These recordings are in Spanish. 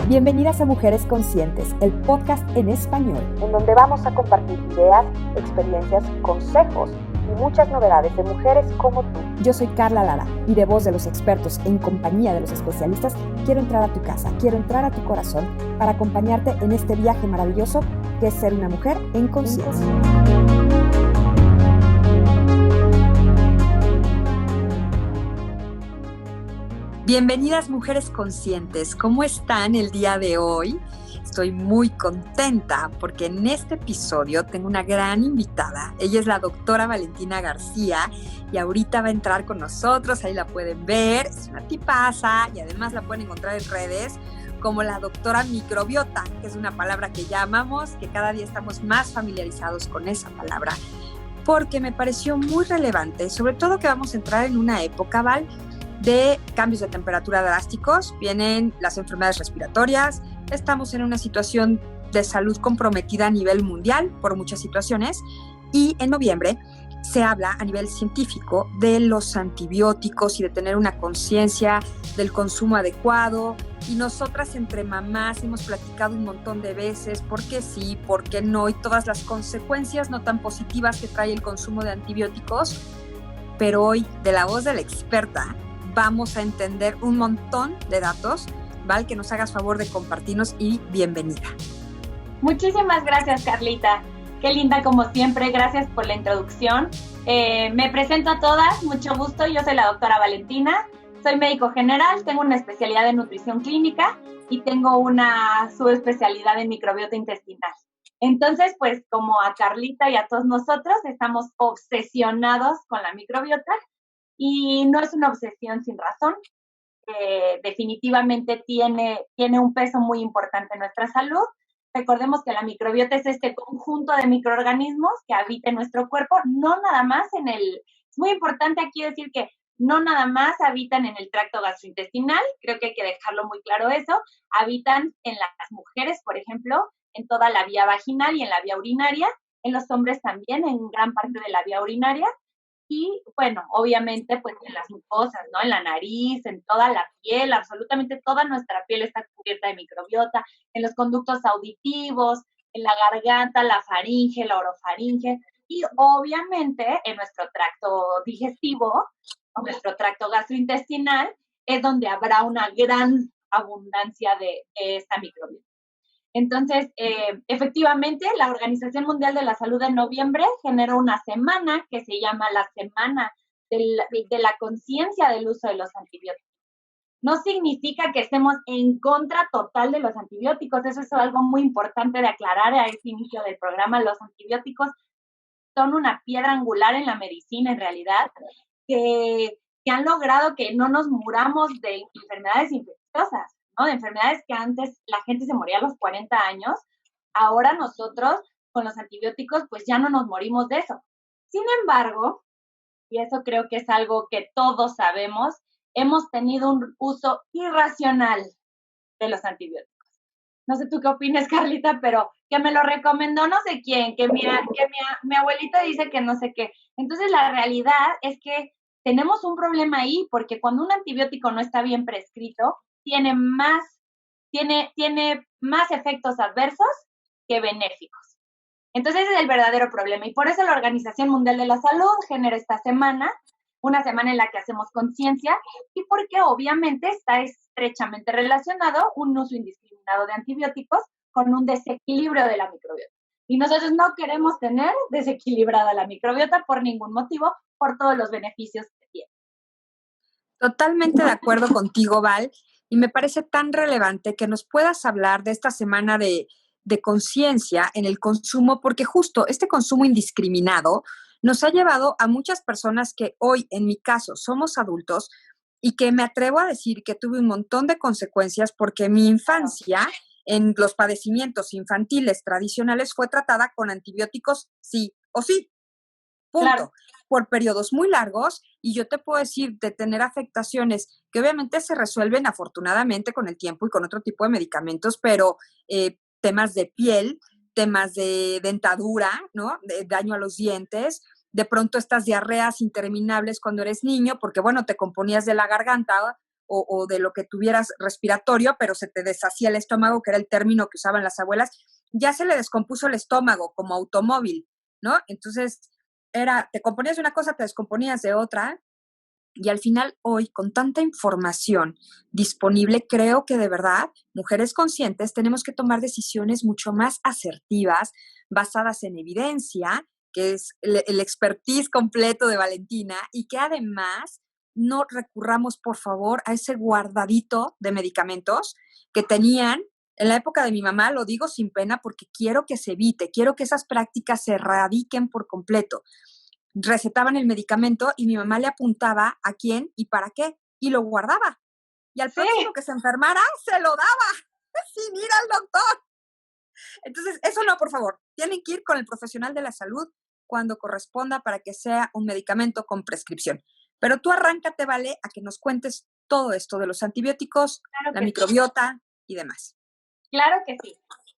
Bienvenidas a Mujeres Conscientes, el podcast en español, en donde vamos a compartir ideas, experiencias, consejos y muchas novedades de mujeres como tú. Yo soy Carla Lara y de voz de los expertos en compañía de los especialistas, quiero entrar a tu casa, quiero entrar a tu corazón para acompañarte en este viaje maravilloso que es ser una mujer en conciencia. Bienvenidas Mujeres Conscientes, ¿cómo están el día de hoy? Estoy muy contenta porque en este episodio tengo una gran invitada. Ella es la doctora Valentina García y ahorita va a entrar con nosotros, ahí la pueden ver, es una tipaza y además la pueden encontrar en redes como la doctora microbiota, que es una palabra que ya amamos, que cada día estamos más familiarizados con esa palabra, porque me pareció muy relevante, sobre todo que vamos a entrar en una época, Val, de cambios de temperatura drásticos, vienen las enfermedades respiratorias, estamos en una situación de salud comprometida a nivel mundial por muchas situaciones y en noviembre se habla a nivel científico de los antibióticos y de tener una conciencia del consumo adecuado y nosotras entre mamás hemos platicado un montón de veces por qué sí, por qué no y todas las consecuencias no tan positivas que trae el consumo de antibióticos, pero hoy de la voz de la experta vamos a entender un montón de datos. Val, que nos hagas favor de compartirnos y bienvenida. Muchísimas gracias, Carlita. Qué linda como siempre. Gracias por la introducción. Me presento a todas. Mucho gusto. Yo soy la doctora Valentina. Soy médico general. Tengo una especialidad en nutrición clínica y tengo una subespecialidad en microbiota intestinal. Entonces, pues como a Carlita y a todos nosotros, estamos obsesionados con la microbiota. Y no es una obsesión sin razón, definitivamente tiene un peso muy importante en nuestra salud. Recordemos que la microbiota es este conjunto de microorganismos que habita en nuestro cuerpo, no nada más es muy importante aquí decir que no nada más habitan en el tracto gastrointestinal, creo que hay que dejarlo muy claro eso, habitan en las mujeres, por ejemplo, en toda la vía vaginal y en la vía urinaria, en los hombres también, en gran parte de la vía urinaria, y, bueno, obviamente, pues en las mucosas, ¿no? En la nariz, en toda la piel, absolutamente toda nuestra piel está cubierta de microbiota, en los conductos auditivos, en la garganta, la faringe, la orofaringe, y obviamente en nuestro tracto digestivo, o nuestro tracto gastrointestinal, es donde habrá una gran abundancia de esta microbiota. Entonces, efectivamente, la Organización Mundial de la Salud en noviembre generó una semana que se llama la Semana de la Conciencia del Uso de los Antibióticos. No significa que estemos en contra total de los antibióticos, eso es algo muy importante de aclarar a este inicio del programa. Los antibióticos son una piedra angular en la medicina, en realidad, que han logrado que no nos muramos de enfermedades infecciosas, ¿no? De enfermedades que antes la gente se moría a los 40 años, ahora nosotros con los antibióticos pues ya no nos morimos de eso. Sin embargo, y eso creo que es algo que todos sabemos, hemos tenido un uso irracional de los antibióticos. No sé tú qué opinas, Carlita, pero que me lo recomendó no sé quién, que mi abuelita dice que no sé qué. Entonces la realidad es que tenemos un problema ahí porque cuando un antibiótico no está bien prescrito, tiene más efectos adversos que benéficos. Entonces ese es el verdadero problema y por eso la Organización Mundial de la Salud genera esta semana, una semana en la que hacemos conciencia y porque obviamente está estrechamente relacionado un uso indiscriminado de antibióticos con un desequilibrio de la microbiota. Y nosotros no queremos tener desequilibrada la microbiota por ningún motivo, por todos los beneficios que tiene. Totalmente de acuerdo contigo, Val, y me parece tan relevante que nos puedas hablar de esta semana de conciencia en el consumo, porque justo este consumo indiscriminado nos ha llevado a muchas personas que hoy, en mi caso, somos adultos y que me atrevo a decir que tuve un montón de consecuencias porque mi infancia en los padecimientos infantiles tradicionales fue tratada con antibióticos sí o sí. Punto. Claro. Por periodos muy largos y yo te puedo decir de tener afectaciones que obviamente se resuelven afortunadamente con el tiempo y con otro tipo de medicamentos, pero temas de piel, temas de dentadura, ¿no? De daño a los dientes, de pronto estas diarreas interminables cuando eres niño, porque bueno, te componías de la garganta o de lo que tuvieras respiratorio, pero se te deshacía el estómago, que era el término que usaban las abuelas, ya se le descompuso el estómago como automóvil, ¿no? Entonces, te componías de una cosa, te descomponías de otra, y al final hoy, con tanta información disponible, creo que de verdad, mujeres conscientes, tenemos que tomar decisiones mucho más asertivas, basadas en evidencia, que es el expertise completo de Valentina, y que además no recurramos, por favor, a ese guardadito de medicamentos que tenían en la época de mi mamá. Lo digo sin pena porque quiero que se evite, quiero que esas prácticas se erradiquen por completo. Recetaban el medicamento y mi mamá le apuntaba a quién y para qué, y lo guardaba. Y al próximo que se enfermara, se lo daba, sin ir al doctor. Entonces, eso no, por favor. Tienen que ir con el profesional de la salud cuando corresponda para que sea un medicamento con prescripción. Pero tú arráncate, Vale, a que nos cuentes todo esto de los antibióticos, la microbiota y demás. Claro que sí.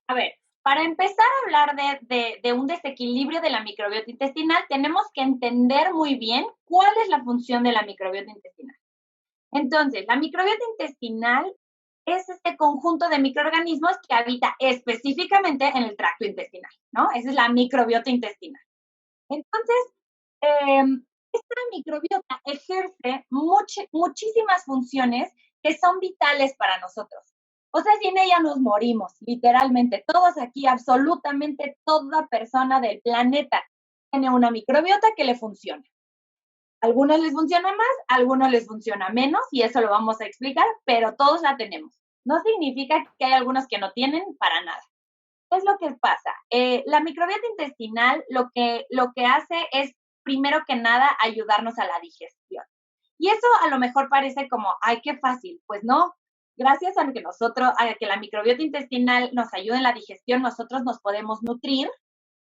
A ver, para empezar a hablar de un desequilibrio de la microbiota intestinal, tenemos que entender muy bien cuál es la función de la microbiota intestinal. Entonces, la microbiota intestinal es este conjunto de microorganismos que habita específicamente en el tracto intestinal, ¿no? Esa es la microbiota intestinal. Entonces, esta microbiota ejerce muchísimas funciones que son vitales para nosotros. O sea, sin ella nos morimos, literalmente. Todos aquí, absolutamente toda persona del planeta tiene una microbiota que le funciona. A algunos les funciona más, a algunos les funciona menos, y eso lo vamos a explicar, pero todos la tenemos. No significa que hay algunos que no tienen para nada. ¿Qué es lo que pasa? La microbiota intestinal lo que hace es, primero que nada, ayudarnos a la digestión. Y eso a lo mejor parece como, ay, qué fácil. Pues no. Gracias a que la microbiota intestinal nos ayude en la digestión, nosotros nos podemos nutrir.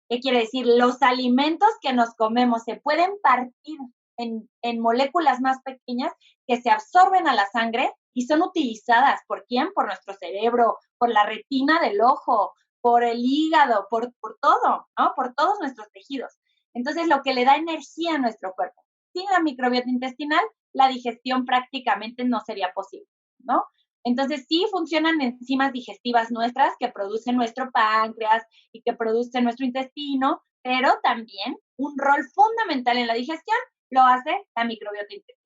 ¿Qué quiere decir? Los alimentos que nos comemos se pueden partir en moléculas más pequeñas que se absorben a la sangre y son utilizadas, ¿por quién? Por nuestro cerebro, por la retina del ojo, por el hígado, por todo, ¿no? Por todos nuestros tejidos. Entonces, lo que le da energía a nuestro cuerpo. Sin la microbiota intestinal, la digestión prácticamente no sería posible, ¿no? Entonces, sí funcionan enzimas digestivas nuestras que producen nuestro páncreas y que producen nuestro intestino, pero también un rol fundamental en la digestión lo hace la microbiota intestinal.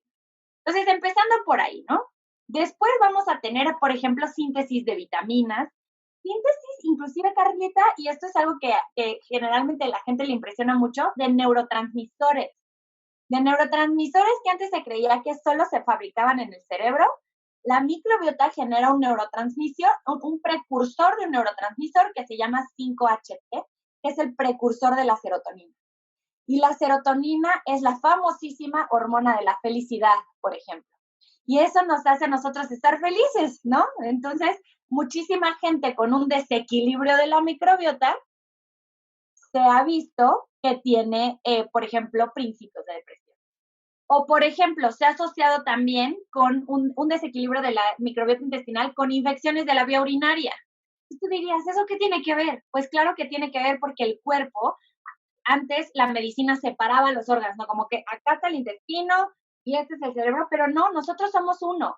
Entonces, empezando por ahí, ¿no? Después vamos a tener, por ejemplo, síntesis de vitaminas, síntesis inclusive, Carlita, y esto es algo que generalmente a la gente le impresiona mucho, de neurotransmisores. De neurotransmisores que antes se creía que solo se fabricaban en el cerebro. La microbiota genera un neurotransmisor, un precursor de un neurotransmisor que se llama 5-HT, que es el precursor de la serotonina. Y la serotonina es la famosísima hormona de la felicidad, por ejemplo. Y eso nos hace a nosotros estar felices, ¿no? Entonces, muchísima gente con un desequilibrio de la microbiota se ha visto que tiene, por ejemplo, principios de depresión. O, por ejemplo, se ha asociado también con un desequilibrio de la microbiota intestinal con infecciones de la vía urinaria. Y tú dirías, ¿eso qué tiene que ver? Pues claro que tiene que ver porque el cuerpo, antes la medicina separaba los órganos, ¿no? Como que acá está el intestino y este es el cerebro, pero no, nosotros somos uno.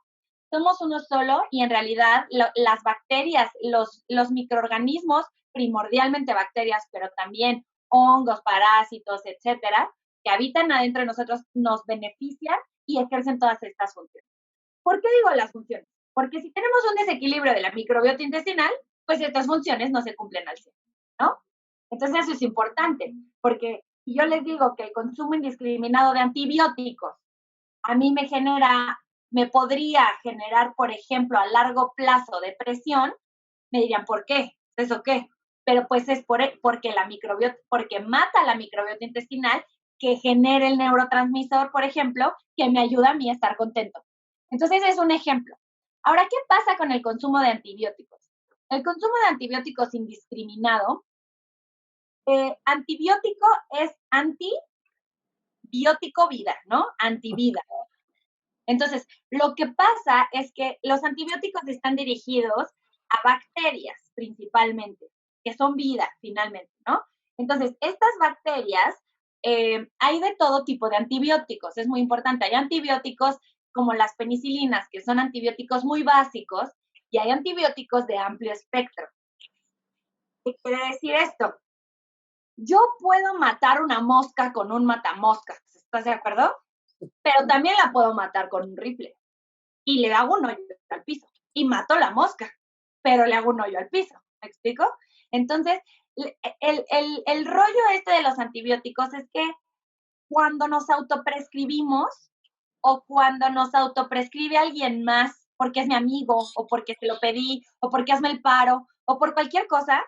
Somos uno solo y en realidad las bacterias, los microorganismos, primordialmente bacterias, pero también hongos, parásitos, etcétera, que habitan adentro de nosotros, nos benefician y ejercen todas estas funciones. ¿Por qué digo las funciones? Porque si tenemos un desequilibrio de la microbiota intestinal, pues estas funciones no se cumplen al 100, ¿no? Entonces eso es importante, porque si yo les digo que el consumo indiscriminado de antibióticos a mí me podría generar, por ejemplo, a largo plazo depresión, me dirían, ¿por qué? ¿Eso qué? Pero pues es porque mata la microbiota intestinal que genera el neurotransmisor, por ejemplo, que me ayuda a mí a estar contento. Entonces, es un ejemplo. Ahora, ¿qué pasa con el consumo de antibióticos? El consumo de antibióticos indiscriminado, antibiótico es antibiótico vida, ¿no? Antivida. Entonces, lo que pasa es que los antibióticos están dirigidos a bacterias principalmente, que son vida finalmente, ¿no? Entonces, estas bacterias, hay de todo tipo de antibióticos, es muy importante. Hay antibióticos como las penicilinas, que son antibióticos muy básicos, y hay antibióticos de amplio espectro. ¿Qué quiere decir esto? Yo puedo matar una mosca con un matamoscas, ¿estás de acuerdo? Pero también la puedo matar con un rifle y le hago un hoyo al piso y mato la mosca, pero le hago un hoyo al piso, ¿me explico? Entonces, el rollo este de los antibióticos es que cuando nos autoprescribimos o cuando nos autoprescribe alguien más porque es mi amigo o porque se lo pedí o porque hazme el paro o por cualquier cosa,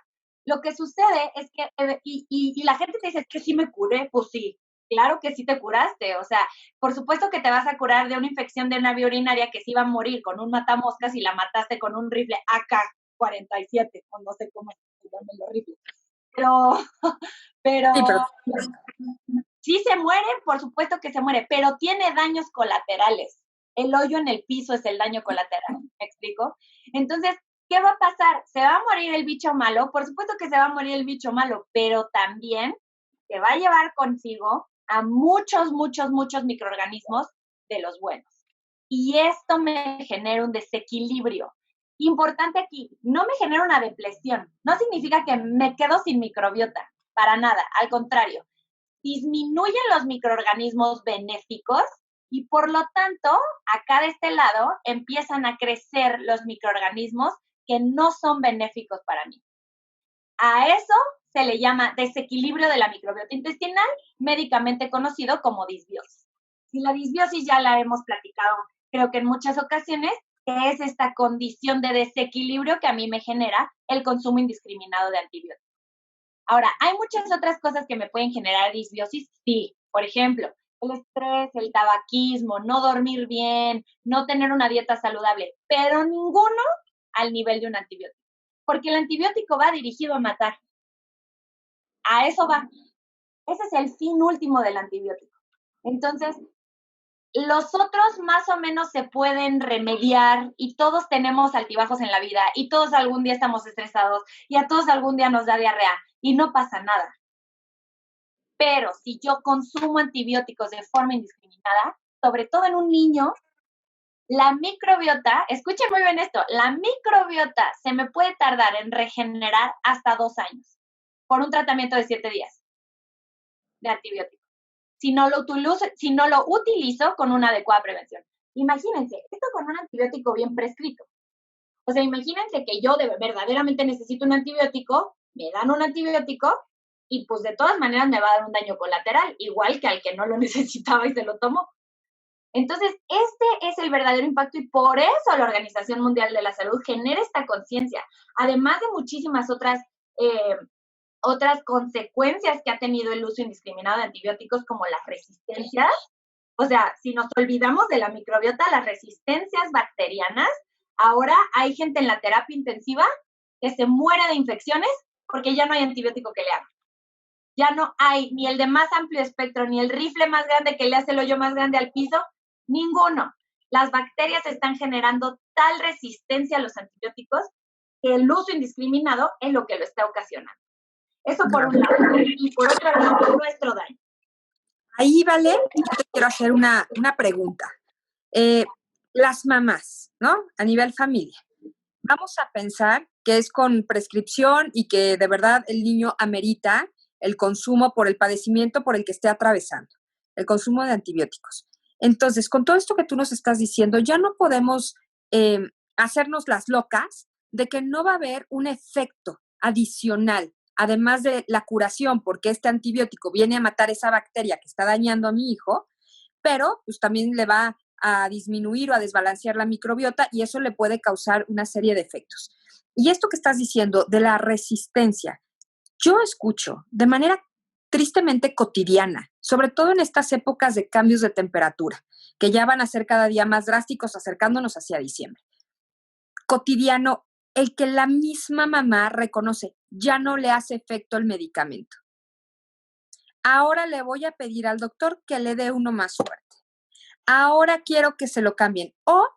lo que sucede es que, y la gente te dice, es que sí me curé, pues sí, claro que sí te curaste, o sea, por supuesto que te vas a curar de una infección de una vía urinaria que sí iba a morir con un matamoscas y la mataste con un rifle AK-47, o no sé cómo se llaman los rifles, pero, pero Sí, pero sí se muere, por supuesto que se muere, pero tiene daños colaterales. El hoyo en el piso es el daño colateral, ¿me explico? Entonces, ¿qué va a pasar? ¿Se va a morir el bicho malo? Por supuesto que se va a morir el bicho malo, pero también se va a llevar consigo a muchos, muchos, muchos microorganismos de los buenos. Y esto me genera un desequilibrio. Importante aquí, no me genera una depresión. No significa que me quedo sin microbiota, para nada, al contrario. Disminuyen los microorganismos benéficos y por lo tanto, acá de este lado empiezan a crecer los microorganismos que no son benéficos para mí. A eso se le llama desequilibrio de la microbiota intestinal, médicamente conocido como disbiosis. Y la disbiosis ya la hemos platicado, creo que en muchas ocasiones, que es esta condición de desequilibrio que a mí me genera el consumo indiscriminado de antibióticos. Ahora, ¿hay muchas otras cosas que me pueden generar disbiosis? Sí, por ejemplo, el estrés, el tabaquismo, no dormir bien, no tener una dieta saludable, pero ninguno al nivel de un antibiótico, porque el antibiótico va dirigido a matar. A eso va. Ese es el fin último del antibiótico. Entonces, los otros más o menos se pueden remediar y todos tenemos altibajos en la vida y todos algún día estamos estresados y a todos algún día nos da diarrea y no pasa nada. Pero si yo consumo antibióticos de forma indiscriminada, sobre todo en un niño, la microbiota, escuchen muy bien esto, la microbiota se me puede tardar en regenerar hasta 2 años por un tratamiento de 7 días de antibiótico. Si no lo utilizo con una adecuada prevención. Imagínense, esto con un antibiótico bien prescrito. O sea, imagínense que yo verdaderamente necesito un antibiótico, me dan un antibiótico y pues de todas maneras me va a dar un daño colateral, igual que al que no lo necesitaba y se lo tomó. Entonces, este es el verdadero impacto y por eso la Organización Mundial de la Salud genera esta conciencia, además de muchísimas otras consecuencias que ha tenido el uso indiscriminado de antibióticos, como las resistencias. O sea, si nos olvidamos de la microbiota, las resistencias bacterianas, ahora hay gente en la terapia intensiva que se muere de infecciones porque ya no hay antibiótico que le haga. Ya no hay ni el de más amplio espectro, ni el rifle más grande que le hace el hoyo más grande al piso, ninguno. Las bacterias están generando tal resistencia a los antibióticos que el uso indiscriminado es lo que lo está ocasionando. Eso por un lado. Y por otro lado, nuestro daño. Ahí, Vale, yo te quiero hacer una pregunta. Las mamás, ¿no? A nivel familia. Vamos a pensar que es con prescripción y que de verdad el niño amerita el consumo por el padecimiento por el que esté atravesando, el consumo de antibióticos. Entonces, con todo esto que tú nos estás diciendo, ya no podemos hacernos las locas de que no va a haber un efecto adicional, además de la curación, porque este antibiótico viene a matar esa bacteria que está dañando a mi hijo, pero pues también le va a disminuir o a desbalancear la microbiota y eso le puede causar una serie de efectos. Y esto que estás diciendo de la resistencia, yo escucho de manera tristemente cotidiana, sobre todo en estas épocas de cambios de temperatura, que ya van a ser cada día más drásticos acercándonos hacia diciembre. Cotidiano, el que la misma mamá reconoce, ya no le hace efecto el medicamento. Ahora le voy a pedir al doctor que le dé uno más fuerte. Ahora quiero que se lo cambien. O,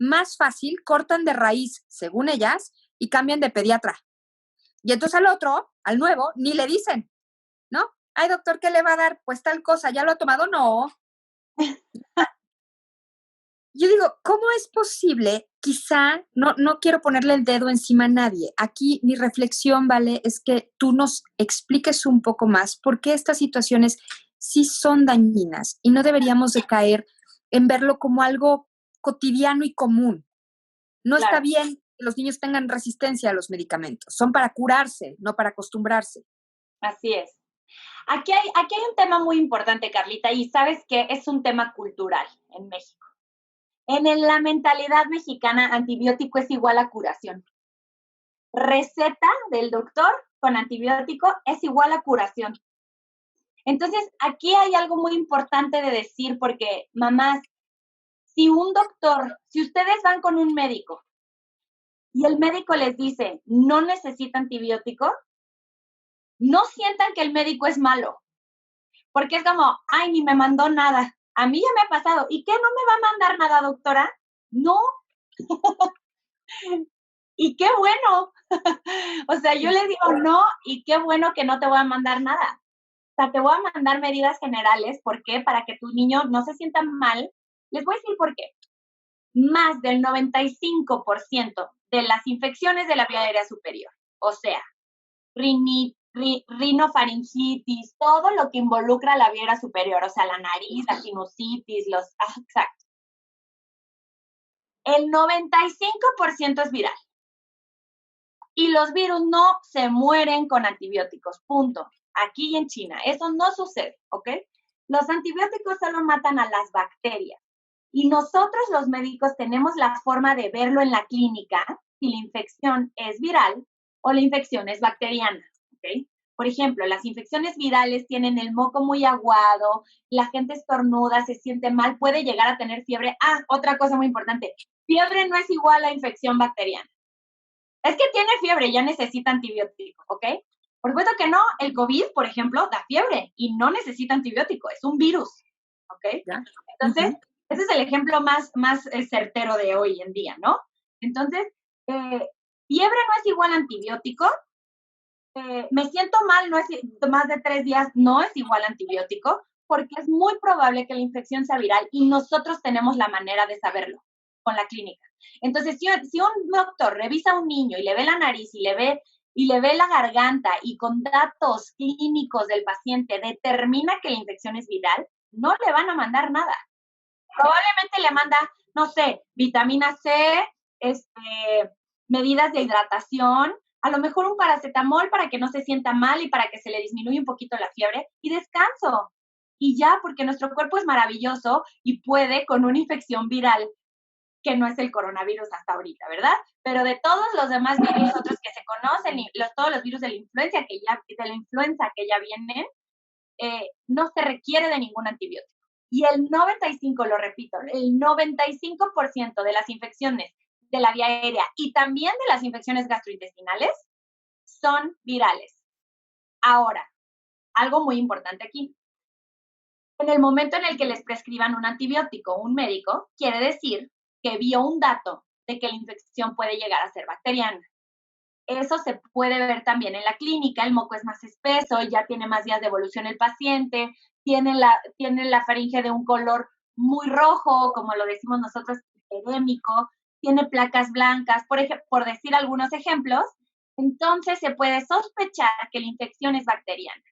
más fácil, cortan de raíz, según ellas, y cambian de pediatra. Y entonces al otro, al nuevo, ni le dicen, ¿no? Ay, doctor, ¿qué le va a dar? Pues tal cosa, ¿ya lo ha tomado? No. yo digo, ¿cómo es posible? Quizá, no quiero ponerle el dedo encima a nadie. Aquí mi reflexión, ¿vale? Es que tú nos expliques un poco más por qué estas situaciones sí son dañinas y no deberíamos de caer en verlo como algo cotidiano y común. No está Claro, bien que los niños tengan resistencia a los medicamentos. Son para curarse, no para acostumbrarse. así es. Aquí hay un tema muy importante, Carlita, y sabes que es un tema cultural en México. La mentalidad mexicana, antibiótico es igual a curación. Receta del doctor con antibiótico es igual a curación. Entonces, aquí hay algo muy importante de decir, porque mamás, si ustedes van con un médico y el médico les dice, no necesita antibiótico, no sientan que el médico es malo, porque es como, ay, ni me mandó nada. A mí ya me ha pasado. ¿Y qué, no me va a mandar nada, doctora? No. Y qué bueno. O sea, yo le digo no, y qué bueno que no te voy a mandar nada. O sea, te voy a mandar medidas generales. ¿Por qué? Para que tu niño no se sienta mal. Les voy a decir por qué. Más del 95% de las infecciones de la vía aérea superior, o sea, rinofaringitis, todo lo que involucra la vía aérea superior, o sea, la nariz, la sinusitis, exacto. El 95% es viral. Y los virus no se mueren con antibióticos, punto. Aquí y en China, eso no sucede, ¿ok? Los antibióticos solo matan a las bacterias. Y nosotros los médicos tenemos la forma de verlo en la clínica si la infección es viral o la infección es bacteriana, ¿ok? Por ejemplo, las infecciones virales tienen el moco muy aguado, la gente estornuda, se siente mal, puede llegar a tener fiebre. Ah, otra cosa muy importante, fiebre no es igual a infección bacteriana. Es que tiene fiebre, ya necesita antibiótico, ¿ok? Por supuesto que no, el COVID, por ejemplo, da fiebre y no necesita antibiótico, es un virus, ¿ok? ¿Ya? Entonces, ese es el ejemplo más certero de hoy en día, ¿no? Entonces, fiebre no es igual a antibiótico, me siento mal, no es más de 3 días, no es igual a antibiótico, porque es muy probable que la infección sea viral y nosotros tenemos la manera de saberlo con la clínica. Entonces, si un doctor revisa a un niño y le ve la nariz y le ve la garganta y con datos clínicos del paciente determina que la infección es viral, no le van a mandar nada. Probablemente le manda, no sé, vitamina C, medidas de hidratación, a lo mejor un paracetamol para que no se sienta mal y para que se le disminuya un poquito la fiebre y descanso. Y ya, porque nuestro cuerpo es maravilloso y puede con una infección viral que no es el coronavirus hasta ahorita, ¿verdad? Pero de todos los demás virus otros que se conocen, y todos los virus de la influenza que ya vienen, no se requiere de ningún antibiótico. Y el 95, lo repito, el 95% de las infecciones de la vía aérea y también de las infecciones gastrointestinales son virales. Ahora, algo muy importante aquí. En el momento en el que les prescriban un antibiótico, un médico, quiere decir que vio un dato de que la infección puede llegar a ser bacteriana. Eso se puede ver también en la clínica, el moco es más espeso, ya tiene más días de evolución el paciente, tiene la faringe de un color muy rojo, como lo decimos nosotros, edémico, tiene placas blancas, por decir algunos ejemplos, entonces se puede sospechar que la infección es bacteriana.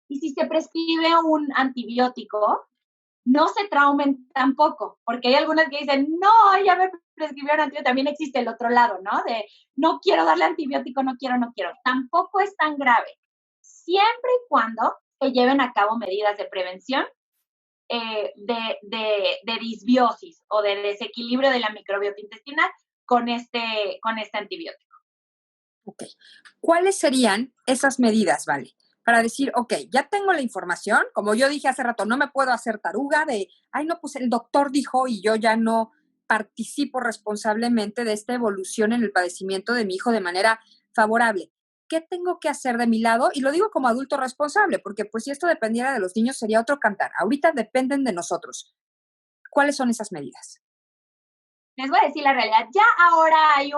Y si se prescribe un antibiótico, no se traumen tampoco, porque hay algunas que dicen, no, ya me prescribieron antibiótico, también existe el otro lado, ¿no? De no quiero darle antibiótico, no quiero. Tampoco es tan grave, siempre y cuando se lleven a cabo medidas de prevención de disbiosis o de desequilibrio de la microbiota intestinal con este antibiótico. Ok. ¿Cuáles serían esas medidas, Vale? Para decir, ok, ya tengo la información, como yo dije hace rato, no me puedo hacer taruga de, ay, no, pues el doctor dijo y yo ya no participo responsablemente de esta evolución en el padecimiento de mi hijo de manera favorable. ¿Qué tengo que hacer de mi lado? Y lo digo como adulto responsable, porque pues si esto dependiera de los niños sería otro cantar. Ahorita dependen de nosotros. ¿Cuáles son esas medidas? Les voy a decir la realidad. Ya ahora hay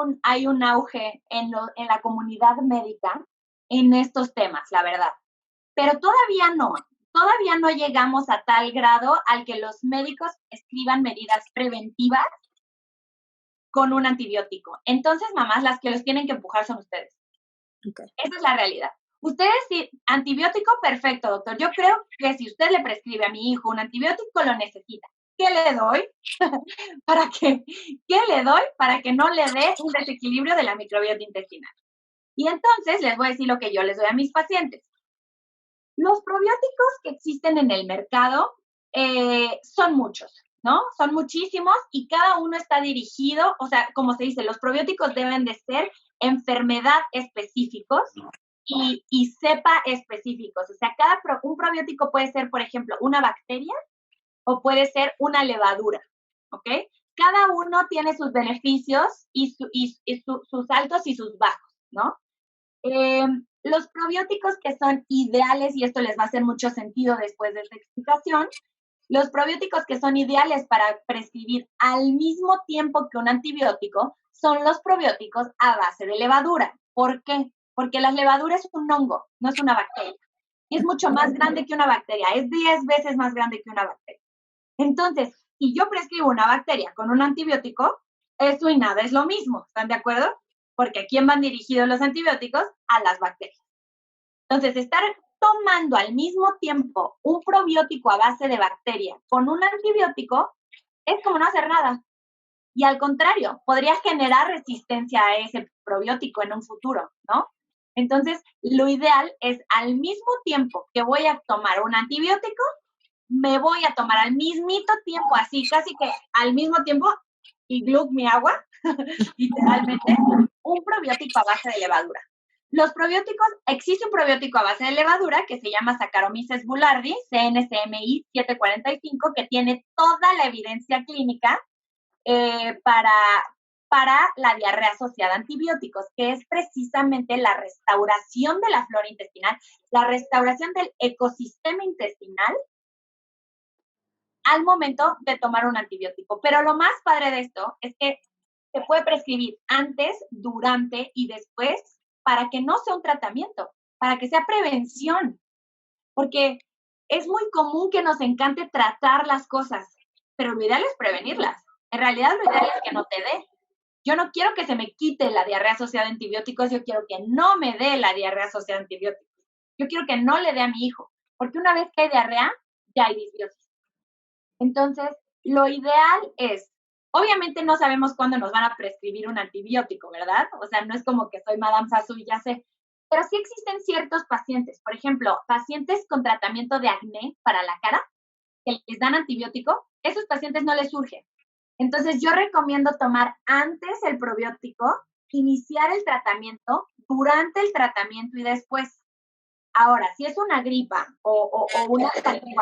un auge en la comunidad médica en estos temas, la verdad. Pero todavía no. todavía no llegamos a tal grado al que los médicos escriban medidas preventivas con un antibiótico. Entonces, mamás, las que los tienen que empujar son ustedes. Okay. Esa es la realidad. Ustedes, sí, antibiótico, perfecto, doctor. Yo creo que si usted le prescribe a mi hijo un antibiótico, lo necesita. ¿Qué le doy? ¿Qué le doy para que no le dé un desequilibrio de la microbiota intestinal? Y entonces les voy a decir lo que yo les doy a mis pacientes. Los probióticos que existen en el mercado son muchos, ¿no? Son muchísimos y cada uno está dirigido, o sea, como se dice, los probióticos deben de ser enfermedad específicos y cepa específicos. O sea, un probiótico puede ser, por ejemplo, una bacteria o puede ser una levadura, ¿ok? Cada uno tiene sus beneficios y sus altos y sus bajos, ¿no? Los probióticos que son ideales, y esto les va a hacer mucho sentido después de esta explicación, los probióticos que son ideales para prescribir al mismo tiempo que un antibiótico son los probióticos a base de levadura. ¿Por qué? Porque la levadura es un hongo, no es una bacteria. Y es mucho más grande que una bacteria, es 10 veces más grande que una bacteria. Entonces, si yo prescribo una bacteria con un antibiótico, eso y nada es lo mismo, ¿están de acuerdo? Porque ¿a quién van dirigidos los antibióticos? A las bacterias. Entonces, estar tomando al mismo tiempo un probiótico a base de bacteria con un antibiótico es como no hacer nada. Y al contrario, podría generar resistencia a ese probiótico en un futuro, ¿no? Entonces, lo ideal es al mismo tiempo que voy a tomar un antibiótico, me voy a tomar al mismito tiempo, así casi que al mismo tiempo, y glug mi agua, literalmente, un probiótico a base de levadura. Los probióticos, existe un probiótico a base de levadura que se llama Saccharomyces boulardii, CNCMI 745, que tiene toda la evidencia clínica para la diarrea asociada a antibióticos, que es precisamente la restauración de la flora intestinal, la restauración del ecosistema intestinal al momento de tomar un antibiótico. Pero lo más padre de esto es que se puede prescribir antes, durante y después para que no sea un tratamiento, para que sea prevención. Porque es muy común que nos encante tratar las cosas, pero lo ideal es prevenirlas. En realidad lo ideal es que no te dé. Yo no quiero que se me quite la diarrea asociada a antibióticos, yo quiero que no me dé la diarrea asociada a antibióticos. Yo quiero que no le dé a mi hijo, porque una vez que hay diarrea, ya hay disbiosis. Entonces, lo ideal es, obviamente no sabemos cuándo nos van a prescribir un antibiótico, ¿verdad? O sea, no es como que soy Madame Sassou y ya sé. Pero sí existen ciertos pacientes, por ejemplo, pacientes con tratamiento de acné para la cara, que les dan antibiótico, esos pacientes no les surge. Entonces, yo recomiendo tomar antes el probiótico, iniciar el tratamiento, durante el tratamiento y después. Ahora, si es una gripa o una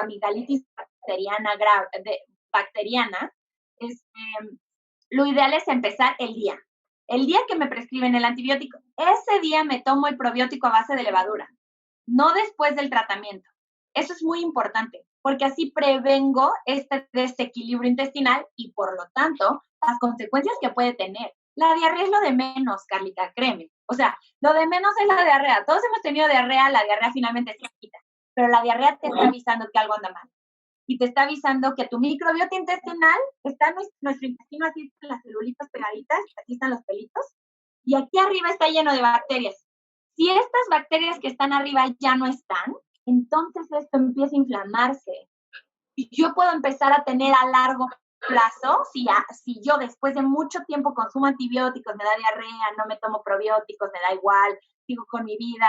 amigdalitis bacteriana, lo ideal es empezar el día. El día que me prescriben el antibiótico, ese día me tomo el probiótico a base de levadura, no después del tratamiento. Eso es muy importante, porque así prevengo este desequilibrio intestinal y, por lo tanto, las consecuencias que puede tener. La diarrea es lo de menos, Carlita, créeme. O sea, lo de menos es la diarrea. Todos hemos tenido diarrea, la diarrea finalmente se quita, pero la diarrea te está avisando que algo anda mal. Y te está avisando que tu microbiota intestinal está en nuestro intestino, así están las celulitas pegaditas, aquí están los pelitos, y aquí arriba está lleno de bacterias. Si estas bacterias que están arriba ya no están, entonces esto empieza a inflamarse. Y yo puedo empezar a tener a largo plazo, si yo después de mucho tiempo consumo antibióticos, me da diarrea, no me tomo probióticos, me da igual, sigo con mi vida.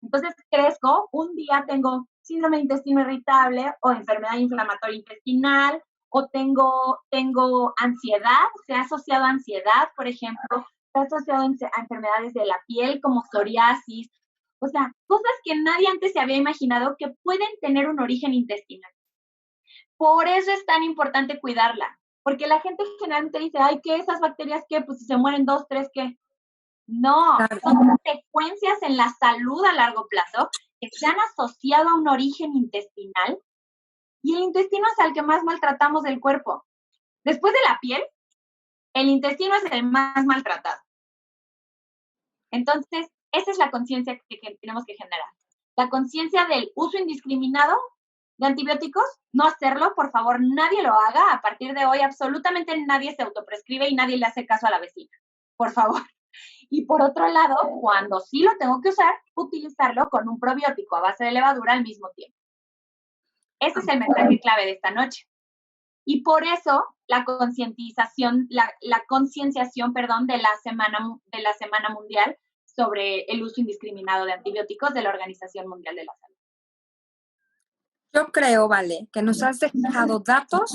Entonces crezco, un día tengo síndrome de intestino irritable o enfermedad inflamatoria intestinal, o tengo ansiedad, se ha asociado a ansiedad, por ejemplo, se ha asociado a enfermedades de la piel como psoriasis, o sea, cosas que nadie antes se había imaginado que pueden tener un origen intestinal. Por eso es tan importante cuidarla, porque la gente generalmente dice, ay, ¿qué esas bacterias qué? Pues si se mueren 2, 3, ¿qué? No, son consecuencias en la salud a largo plazo que se han asociado a un origen intestinal, y el intestino es el que más maltratamos del cuerpo. Después de la piel, el intestino es el más maltratado. Entonces, esa es la conciencia que tenemos que generar. La conciencia del uso indiscriminado de antibióticos, no hacerlo, por favor, nadie lo haga. A partir de hoy, absolutamente nadie se autoprescribe y nadie le hace caso a la vecina, por favor. Y por otro lado, cuando sí lo tengo que usar, utilizarlo con un probiótico a base de levadura al mismo tiempo. Ese es el mensaje clave de esta noche. Y por eso la concientización, la concienciación, perdón, de la semana mundial sobre el uso indiscriminado de antibióticos de la Organización Mundial de la Salud. Yo creo, Vale, que nos has dejado datos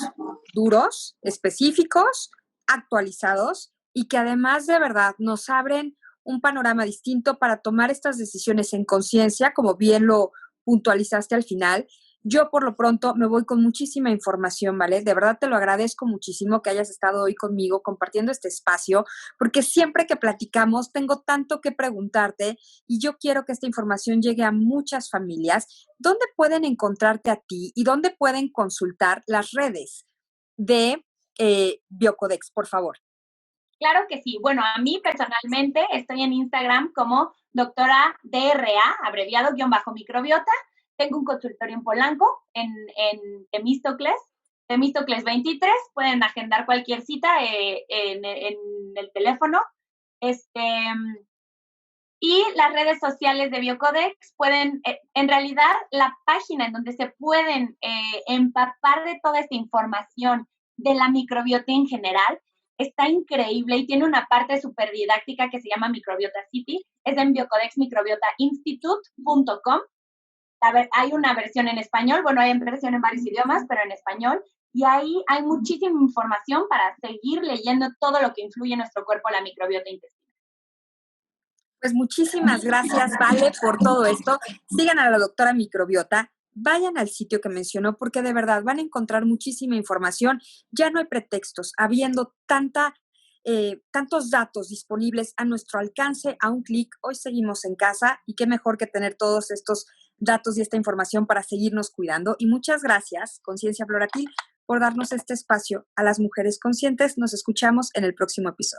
duros, específicos, actualizados y que además de verdad nos abren un panorama distinto para tomar estas decisiones en conciencia, como bien lo puntualizaste al final. Yo por lo pronto me voy con muchísima información, ¿vale? De verdad te lo agradezco muchísimo que hayas estado hoy conmigo compartiendo este espacio, porque siempre que platicamos tengo tanto que preguntarte y yo quiero que esta información llegue a muchas familias. ¿Dónde pueden encontrarte a ti y dónde pueden consultar las redes de Biocodex, por favor? Claro que sí. Bueno, a mí personalmente estoy en Instagram como doctora DRA, abreviado _microbiota. Tengo un consultorio en Polanco, en Temístocles 23. Pueden agendar cualquier cita en el teléfono. Y las redes sociales de Biocodex pueden, en realidad, la página en donde se pueden empapar de toda esta información de la microbiota en general, está increíble y tiene una parte súper didáctica que se llama Microbiota City. Es en biocodexmicrobiotainstitute.com. Hay una versión en español, bueno, hay versión en varios idiomas, pero en español. Y ahí hay muchísima información para seguir leyendo todo lo que influye en nuestro cuerpo la microbiota intestinal. Pues muchísimas gracias, Vale, por todo esto. Sigan a la doctora Microbiota, vayan al sitio que mencionó porque de verdad van a encontrar muchísima información. Ya no hay pretextos, habiendo tantos datos disponibles a nuestro alcance a un clic. Hoy seguimos en casa y qué mejor que tener todos estos datos y esta información para seguirnos cuidando. Y muchas gracias, Conciencia Floratil, por darnos este espacio a las mujeres conscientes. Nos escuchamos en el próximo episodio.